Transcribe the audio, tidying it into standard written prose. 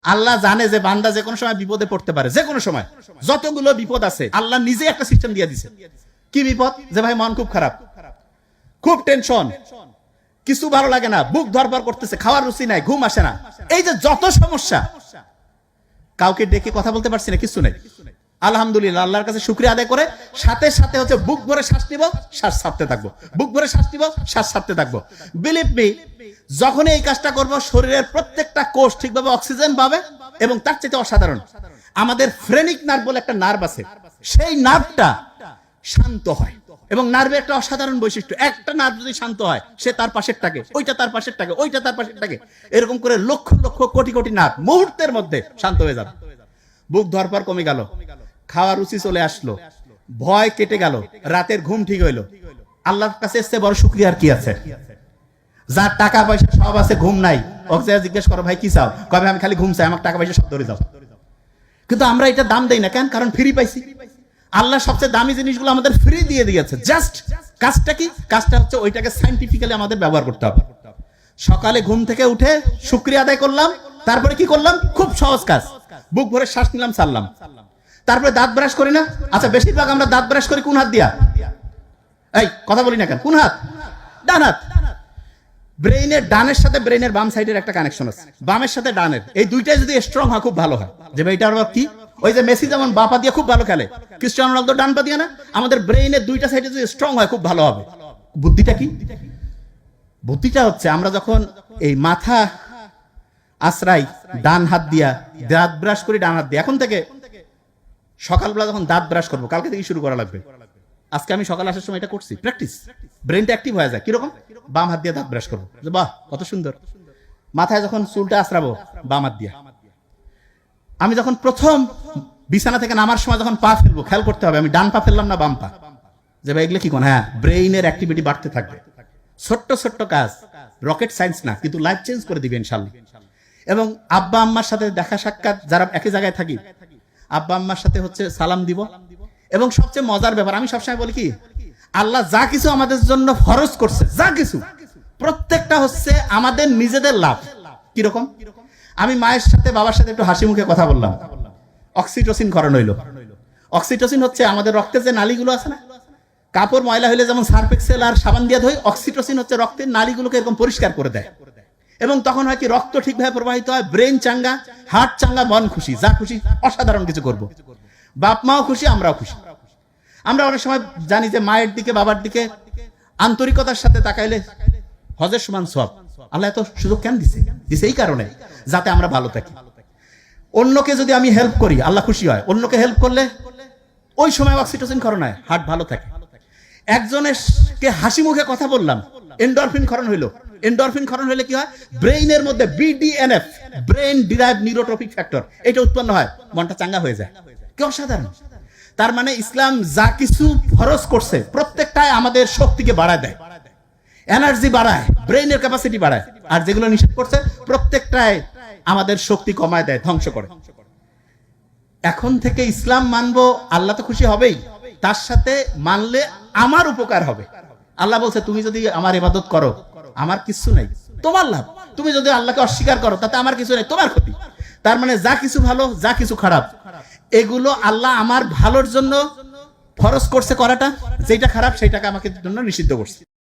আল্লাহ জানে যে বান্দা যে কোনো সময় বিপদে পড়তে পারে, যে কোনো সময় যতগুলো বিপদ আছে আল্লাহ নিজে একটা সিস্টেম দিয়ে দিছে। কি বিপদ? যে ভাই মন খুব খারাপ, খুব টেনশন, কিছু ভালো লাগে না, বুক ধরপড় করতেছে, খাওয়ার রুচি নাই, ঘুম আসে না, এই যে যত সমস্যা, কাউকে ডেকে কথা বলতে পারছি না, কিছু নাই, আলহামদুলিল্লাহ আল্লাহর কাছে শুকরিয়া আদায় করে সাথে সাথে হচ্ছে বুক ভরে শ্বাস নিব, শ্বাস ছাড়তে থাকবো, বুক ভরে শ্বাস নিব, শ্বাস ছাড়তে থাকবো। বিলিভ মি, যখন এই কাজটা করব শরীরের প্রত্যেকটা কোষ ঠিকভাবে অক্সিজেন পাবে। এবং তার চেয়ে অসাধারণ, আমাদের ফ্রেনিক নার্ভ বলে একটা নার্ভ আছে, সেই নার্ভটা শান্ত হয়। এবং নার্ভের একটা অসাধারণ বৈশিষ্ট্য, একটা নার্ভ যদি শান্ত হয় সে তার পাশেরটাকে, ওইটা তার পাশেরটাকে, ওইটা তার পাশেরটাকে, এরকম করে লক্ষ লক্ষ কোটি কোটি নার্ভ মুহূর্তের মধ্যে শান্ত হয়ে যাবে। বুক ধরপড় কমে গেল, খাওয়ার রুচি চলে আসলো, ভয় কেটে গেল, রাতের ঘুম ঠিক হইলো। আল্লাহর কাছে এসে বড় শুকরিয়া আর কি আছে? যার টাকা পয়সা সব আছে, ঘুম নাই, ওকে জিজ্ঞেস করো ভাই কি চাও, কবে আমি খালি ঘুম চাই, আমার টাকা পয়সা সব ধরে যাও। কিন্তু আমরা এটা দাম দেই না কেন? কারণ ফ্রি পাইছি। আল্লাহ সবচেয়ে দামি জিনিসগুলো আমাদের ফ্রি দিয়ে দিয়েছে। জাস্ট কাজটা কি? কাজটা হচ্ছে ওইটাকে সায়েন্টিফিক্যালি আমাদের ব্যবহার করতে হবে। সকালে ঘুম থেকে উঠে শুকরিয়া আদায় করলাম, তারপরে কি করলাম? খুব সহজ কাজ, বুক ভরে শ্বাস নিলাম, ছাড়লাম। তারপরে দাঁত ব্রাশ করি না? আচ্ছা, বেশিরভাগ আমরা দাঁত ব্রাশ করি কোন হাত দিয়া? এই কথা বলি না কেন? কোন হাত? ডান হাত। ব্রেইনের ডানের সাথে ব্রেইনের বাম সাইডের একটা কানেকশন আছে, বামের সাথে ডানের, এই দুইটাই যদি স্ট্রং হয় খুব ভালো হয়। যে ভাই এটার কি? ওই যে মেসি যেমন বাঁ পা দিয়ে খুব ভালো খেলে, ক্রিস্টিয়ানো রোনালদো ডান পা দিয়ে না? আমাদের ব্রেইনের দুইটা সাইডে যদি স্ট্রং হয় খুব ভালো হবে। বুদ্ধিটা কি? বুদ্ধিটা হচ্ছে আমরা যখন এই মাথা আশ্রাই ডান হাত দিয়া, দাঁত ব্রাশ করি ডান হাত দিয়ে, এখন থেকে সকালবেলা যখন দাঁত ব্রাশ করবো, কালকে থেকে শুরু করা লাগবে। আজকে আমি সকালে আসার সময় এটা করছি, প্র্যাকটিস, ব্রেনটা অ্যাক্টিভ হয়ে যায়। কিরকম? বাম হাত দিয়ে দাঁত ব্রাশ করবো, বাহ কত সুন্দর। মাথায় যখন চুলটা আশ্রাবো, বাম হাত দিয়ে। আমি যখন প্রথম বিছানা থেকে নামার সময় যখন পা ফেলবো, খেয়াল করতে হবে আমি ডান পা ফেললাম না বাম পা। যে ভাই এগুলো কি কোন? হ্যাঁ, ব্রেইনের অ্যাক্টিভিটি বাড়তে থাকবে। ছোট্ট ছোট্ট কাজ, রকেট সায়েন্স না, কিন্তু লাইফ চেঞ্জ করে দিবে ইনশাআল্লাহ। এবং আব্বা আম্মার সাথে দেখা সাক্ষাৎ, যারা একই জায়গায় থাকি, আব্বা আম্মার সাথে হচ্ছে সালাম দিব। এবং সবচেয়ে মজার ব্যাপার, আমি সবসময় বলি কি, আল্লাহ যা কিছু আমাদের জন্য ফরজ করছে, যা কিছু, প্রত্যেকটা হচ্ছে আমাদের নিজেদের লাভ। কিরকম? আমি মায়ের সাথে বাবার সাথে একটু হাসি মুখে কথা বললাম, অক্সিটোসিন ক্ষরণ হইল। অক্সিটোসিন হচ্ছে আমাদের রক্তের যে নালীগুলো আছে না, কাপড় ময়লা হইলে যেমন সার্ফ এক্সেল আর সাবান দিয়ে ধোয়, অক্সিটোসিন হচ্ছে রক্তের নালীগুলোকে এরকম পরিষ্কার করে দেয়। এবং তখন হয় কি, রক্ত ঠিকভাবে প্রবাহিত হয়, ব্রেন চাঙ্গা, হার্ট চাঙ্গা, মন খুশি, যা খুশি অসাধারণ কিছু করব। বাপ মাও খুশি, আমরাও খুশি। আমরা অনেক সময় জানি যে মায়ের দিকে বাবার দিকে আন্তরিকতার সাথে তাকাইলে হজের সমান সওয়াব। আল্লাহ এত সুযোগ কেন দিছে? দিছে এই কারণে যাতে আমরা ভালো থাকি। অন্যকে যদি আমি হেল্প করি, আল্লাহ খুশি হয়। অন্যকে হেল্প করলে ওই সময় অক্সিটোসিন ক্ষরণ হয়, হার্ট ভালো থাকে। একজনকে হাসি মুখে কথা বললাম, এন্ডরফিন ক্ষরণ হইলো। এন্ডরফিন ক্ষরণ হলে কি হয়? ব্রেইনের মধ্যে BDNF, brain derive neurotrophic factor, এটা উৎপন্ন হয়, মনটা চাঙ্গা হয়ে যায়। কি অসাধারণ! তার মানে ইসলাম যা কিছু ফরজ করছে প্রত্যেকটাই আমাদের শক্তিকে বাড়ায় দেয়, এনার্জি বাড়ায়, ব্রেইনের ক্যাপাসিটি বাড়ায়। আর যেগুলো নিষেধ করছে প্রত্যেকটাই আমাদের শক্তি কমায় দেয়, ধ্বংস করে। এখন থেকে ইসলাম মানবো, আল্লাহ তো খুশি হবেই, তার সাথে মানলে আমার উপকার হবে। আল্লাহ বলছে তুমি যদি আমার ইবাদত করো, আমার কিছু নাই, তোমার লাভ। তুমি যদি আল্লাহকে অস্বীকার করো, তাতে আমার কিছু নাই, তোমার ক্ষতি। তার মানে যা কিছু ভালো, যা কিছু খারাপ, এগুলো আল্লাহ আমার ভালোর জন্য ফরজ করছে করাটা, যেটা খারাপ সেইটাকে আমাকে জন্য নিষিদ্ধ করছে।